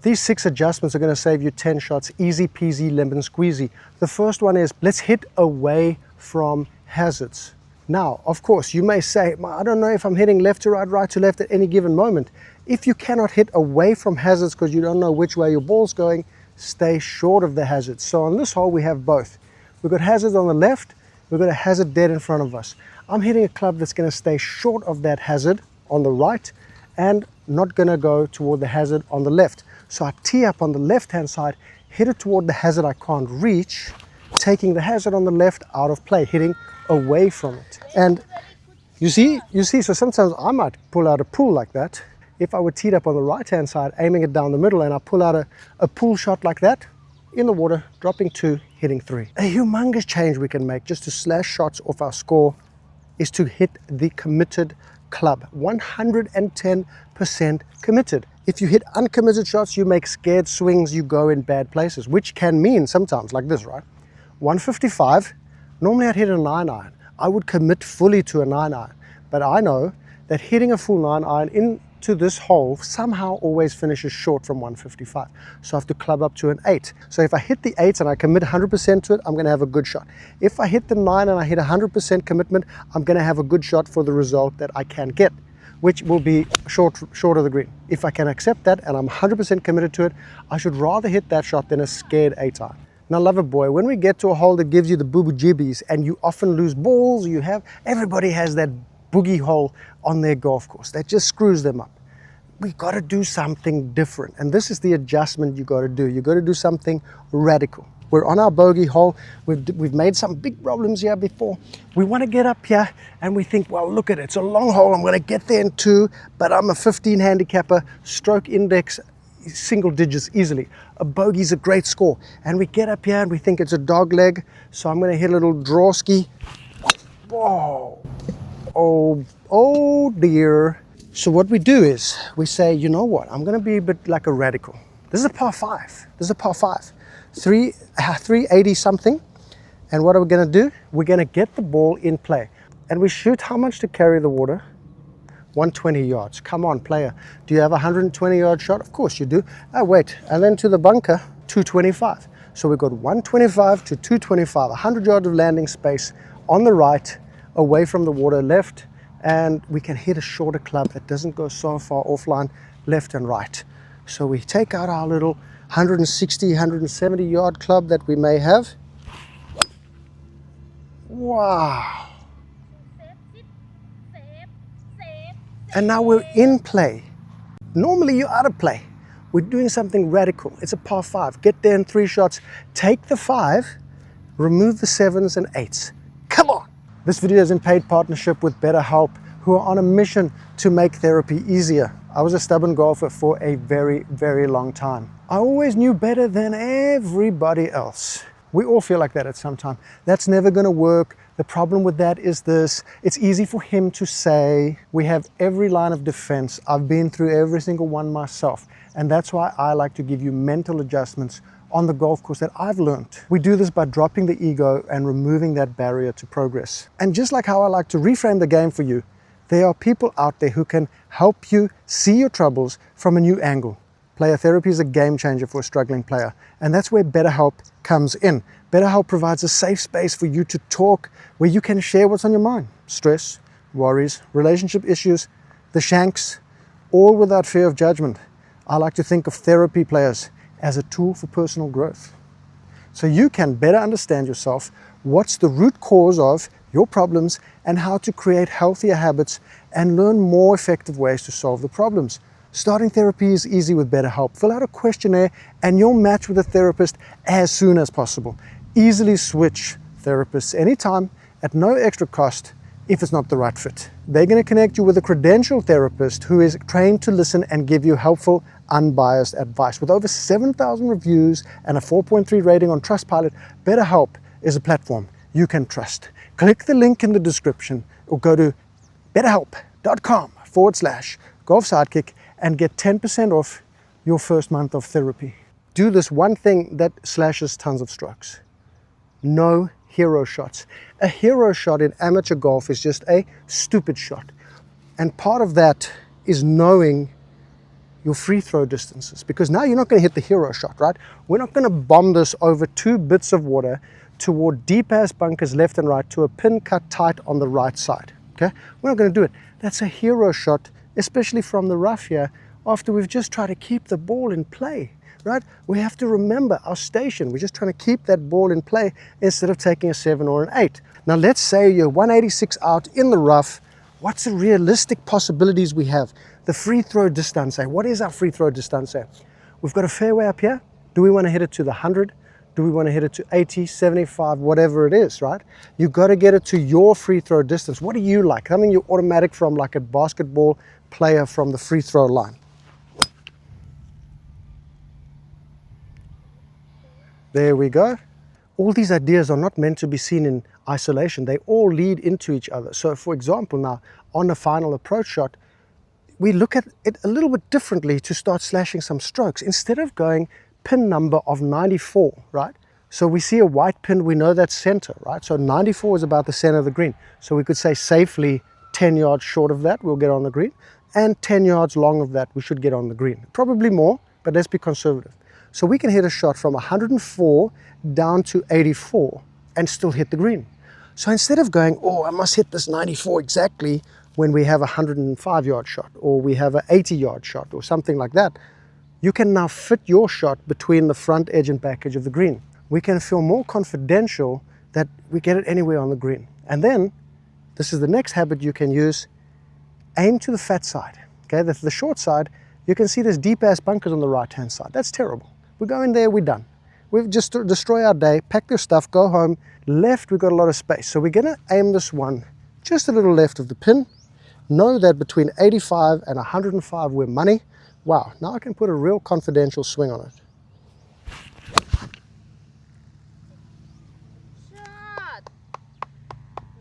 These 6 adjustments are going to save you 10 shots, easy peasy, lemon squeezy. The first one is, let's hit away from hazards. Now, of course, you may say, I don't know if I'm hitting left to right, right to left at any given moment. If you cannot hit away from hazards because you don't know which way your ball's going, stay short of the hazards. So on this hole, we have both. We've got hazards on the left, we've got a hazard dead in front of us. I'm hitting a club that's going to stay short of that hazard on the right and not going to go toward the hazard on the left. So I tee up on the left-hand side, hit it toward the hazard I can't reach, taking the hazard on the left out of play, hitting away from it. And you see, so sometimes I might pull out a pull like that. If I were teed up on the right-hand side, aiming it down the middle, and I pull out a pull shot like that, in the water, dropping 2, hitting 3. A humongous change we can make just to slash shots off our score is to hit the committed club. 110% committed. If you hit uncommitted shots, you make scared swings, you go in bad places, which can mean sometimes like this, right? 155, normally I'd hit a 9-iron. I would commit fully to a 9-iron, but I know that hitting a full 9-iron into this hole somehow always finishes short from 155. So I have to club up to an 8. So if I hit the 8 and I commit 100% to it, I'm going to have a good shot. If I hit the 9 and I hit 100% commitment, I'm going to have a good shot for the result that I can get, which will be short of the green. If I can accept that and I'm 100% committed to it, I should rather hit that shot than a scared 8-iron. Now, lover boy, when we get to a hole that gives you the boo-boo-jibbies and you often lose balls, everybody has that boogie hole on their golf course that just screws them up. We got to do something different, and this is the adjustment you got to do. You got to do something radical. We're on our bogey hole. We've made some big problems here before. We want to get up here and we think, well, look at it. It's a long hole. I'm going to get there in 2, but I'm a 15 handicapper, stroke index, single digits easily. A bogey's a great score. And we get up here and we think it's a dog leg. So I'm going to hit a little draw ski. Whoa. Oh dear. So what we do is we say, you know what? I'm going to be a bit like a radical. This is a par 5. 380 something. And what are we going to do? We're going to get the ball in play. And we shoot how much to carry the water? 120 yards. Come on, player. Do you have a 120-yard shot? Of course you do. Oh, wait. And then to the bunker, 225. So we've got 125 to 225, 100 yards of landing space on the right, away from the water left, and we can hit a shorter club that doesn't go so far offline, left and right. So we take out our little 160, 170-yard club that we may have. Wow. And now we're in play. Normally you're out of play. We're doing something radical. It's a par 5. Get there in 3 shots. Take the 5, remove the 7s and 8s. Come on. This video is in paid partnership with BetterHelp, who are on a mission to make therapy easier. I was a stubborn golfer for a very, very long time. I always knew better than everybody else. We all feel like that at some time. That's never going to work. The problem with that is this. It's easy for him to say. We have every line of defense. I've been through every single one myself. And that's why I like to give you mental adjustments on the golf course that I've learned. We do this by dropping the ego and removing that barrier to progress. And just like how I like to reframe the game for you, there are people out there who can help you see your troubles from a new angle. Player therapy is a game changer for a struggling player, and that's where BetterHelp comes in. BetterHelp provides a safe space for you to talk, where you can share what's on your mind. Stress, worries, relationship issues, the shanks, all without fear of judgment. I like to think of therapy players as a tool for personal growth. So you can better understand yourself, what's the root cause of your problems, and how to create healthier habits and learn more effective ways to solve the problems. Starting therapy is easy with BetterHelp. Fill out a questionnaire and you'll match with a therapist as soon as possible. Easily switch therapists anytime at no extra cost if it's not the right fit. They're going to connect you with a credentialed therapist who is trained to listen and give you helpful, unbiased advice. With over 7,000 reviews and a 4.3 rating on Trustpilot, BetterHelp is a platform you can trust. Click the link in the description or go to betterhelp.com/golfsidekick and get 10% off your first month of therapy. Do this one thing that slashes tons of strokes. No hero shots. A hero shot in amateur golf is just a stupid shot. And part of that is knowing your free throw distances, because now you're not going to hit the hero shot, right? We're not going to bomb this over 2 bits of water toward deep ass bunkers left and right to a pin cut tight on the right side. Okay, we're not going to do it. That's a hero shot, especially from the rough here, after we've just tried to keep the ball in play, right? We have to remember our station. We're just trying to keep that ball in play instead of taking a 7 or an 8. Now let's say you're 186 out in the rough. What's the realistic possibilities we have? The free throw distance. What is our free throw distance? We've got a fairway up here. Do we want to hit it to the 100? Do we want to hit it to 80, 75, whatever it is, right? You've got to get it to your free throw distance. What do you like? Something you automatic from, like a basketball player from the free throw line. There we go. All these ideas are not meant to be seen in isolation. They all lead into each other. So for example, now on a final approach shot, we look at it a little bit differently to start slashing some strokes. Instead of going pin number of 94, right? So we see a white pin, we know that's center, right? So 94 is about the center of the green. So we could say safely 10 yards short of that, we'll get on the green. And 10 yards long of that, we should get on the green. Probably more, but let's be conservative. So we can hit a shot from 104 down to 84 and still hit the green. So instead of going, oh, I must hit this 94 exactly when we have a 105-yard shot, or we have an 80-yard shot, or something like that, you can now fit your shot between the front edge and back edge of the green. We can feel more confidential that we get it anywhere on the green. And then, this is the next habit you can use, aim to the fat side. Okay, that's the short side. You can see there's deep-ass bunkers on the right-hand side. That's terrible. We go in there, we're done. We've just destroy our day, pack your stuff, go home. Left, we've got a lot of space. So we're gonna aim this one just a little left of the pin. Know that between 85 and 105 we're money. Wow, now I can put a real confidential swing on it. Shot.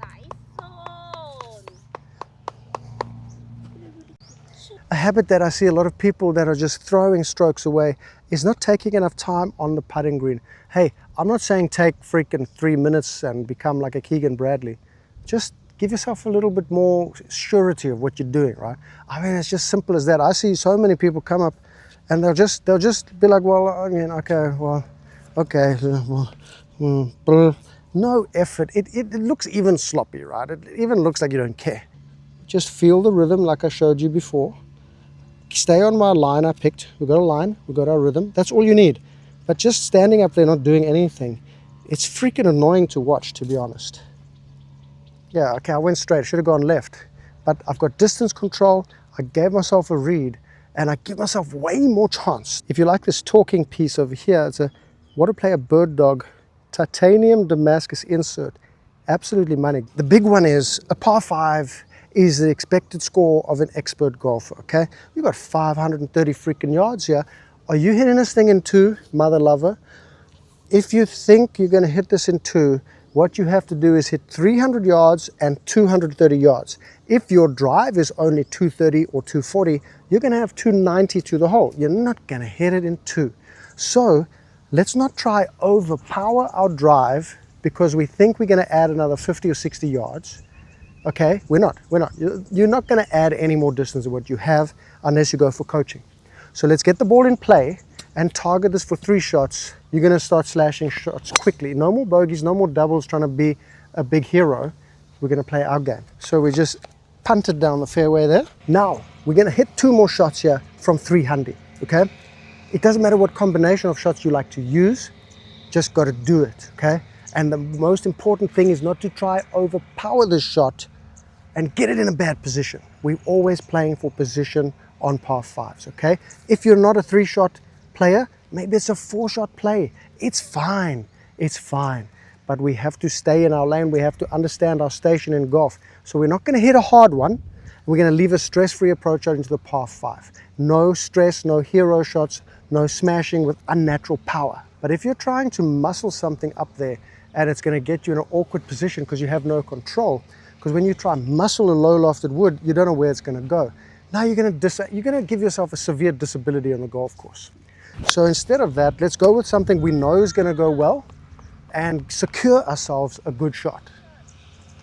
Nice zone. A habit that I see a lot of people that are just throwing strokes away is not taking enough time on the putting green. Hey, I'm not saying take freaking 3 minutes and become like a Keegan Bradley. Just give yourself a little bit more surety of what you're doing, right? I mean, it's just simple as that. I see so many people come up and they'll just be like, well, I mean, okay, well, okay, well, no effort. It looks even sloppy, right? It even looks like you don't care. Just feel the rhythm like I showed you before. Stay on my line I picked. We've got a line, we've got our rhythm. That's all you need. But just standing up there not doing anything, it's freaking annoying to watch, to be honest. Yeah, okay, I went straight. I should have gone left. But I've got distance control. I gave myself a read, and I give myself way more chance. If you like this talking piece over here, it's a What to Play a Bird Dog titanium Damascus insert. Absolutely money. The big one is a par 5 is the expected score of an expert golfer, okay? You've got 530 freaking yards here. Are you hitting this thing in 2, mother lover? If you think you're gonna hit this in 2, what you have to do is hit 300 yards and 230 yards. If your drive is only 230 or 240, you're gonna have 290 to the hole. You're not gonna hit it in 2. So let's not try overpower our drive because we think we're gonna add another 50 or 60 yards. Okay, we're not. You're not gonna add any more distance than what you have unless you go for coaching. So let's get the ball in play and target this for 3 shots. You're gonna start slashing shots quickly. No more bogeys, no more doubles trying to be a big hero. We're gonna play our game. So we just punted down the fairway there. Now, we're gonna hit 2 more shots here from 300, okay? It doesn't matter what combination of shots you like to use, just gotta do it, okay? And the most important thing is not to try overpower this shot and get it in a bad position. We're always playing for position on par 5s, okay? If you're not a 3-shot player, maybe it's a 4-shot play. It's fine, it's fine. But we have to stay in our lane. We have to understand our station in golf. So we're not gonna hit a hard one. We're gonna leave a stress-free approach out into the par 5. No stress, no hero shots, no smashing with unnatural power. But if you're trying to muscle something up there and it's gonna get you in an awkward position because you have no control, because when you try and muscle a low lofted wood, you don't know where it's gonna go. Now you're gonna give yourself a severe disability on the golf course. So instead of that, let's go with something we know is gonna go well and secure ourselves a good shot.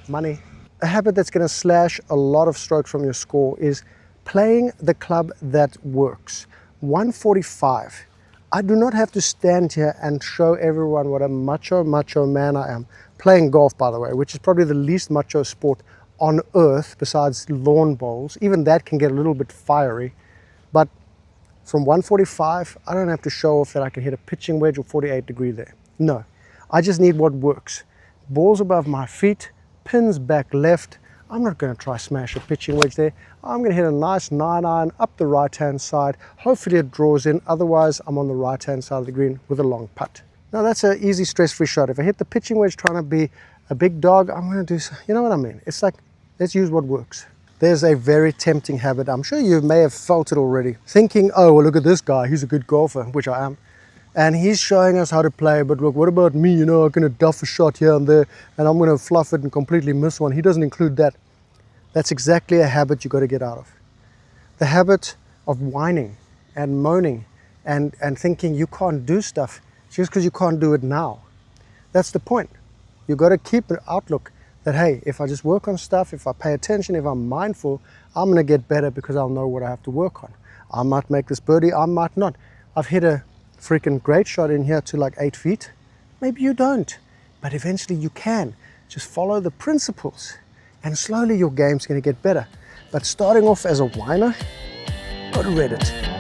Money. A habit that's gonna slash a lot of strokes from your score is playing the club that works. 145. I do not have to stand here and show everyone what a macho man I am. Playing golf, by the way, which is probably the least macho sport on earth besides lawn bowls. Even that can get a little bit fiery. But from 145, I don't have to show off that I can hit a pitching wedge or 48 degree there. No, I just need what works. Balls above my feet, pins back left. I'm not going to try smash a pitching wedge there. I'm going to hit a nice 9-iron up the right-hand side. Hopefully it draws in. Otherwise, I'm on the right-hand side of the green with a long putt. Now that's an easy stress-free shot. If I hit the pitching wedge trying to be a big dog, I'm going to do, you know what I mean? It's like, let's use what works. There's a very tempting habit. I'm sure you may have felt it already. Thinking, oh, well, look at this guy. He's a good golfer, which I am. And he's showing us how to play, but look, what about me? You know, I'm going to duff a shot here and there, and I'm going to fluff it and completely miss one. He doesn't include that. That's exactly a habit you got to get out of. The habit of whining and moaning and thinking you can't do stuff just because you can't do it now. That's the point. You got to keep an outlook that, hey, if I just work on stuff, if I pay attention, if I'm mindful, I'm going to get better because I'll know what I have to work on. I might make this birdie, I might not. I've hit a freaking great shot in here to like 8 feet. Maybe you don't, but eventually you can. Just follow the principles and slowly your game's going to get better. But starting off as a whiner, go to Reddit.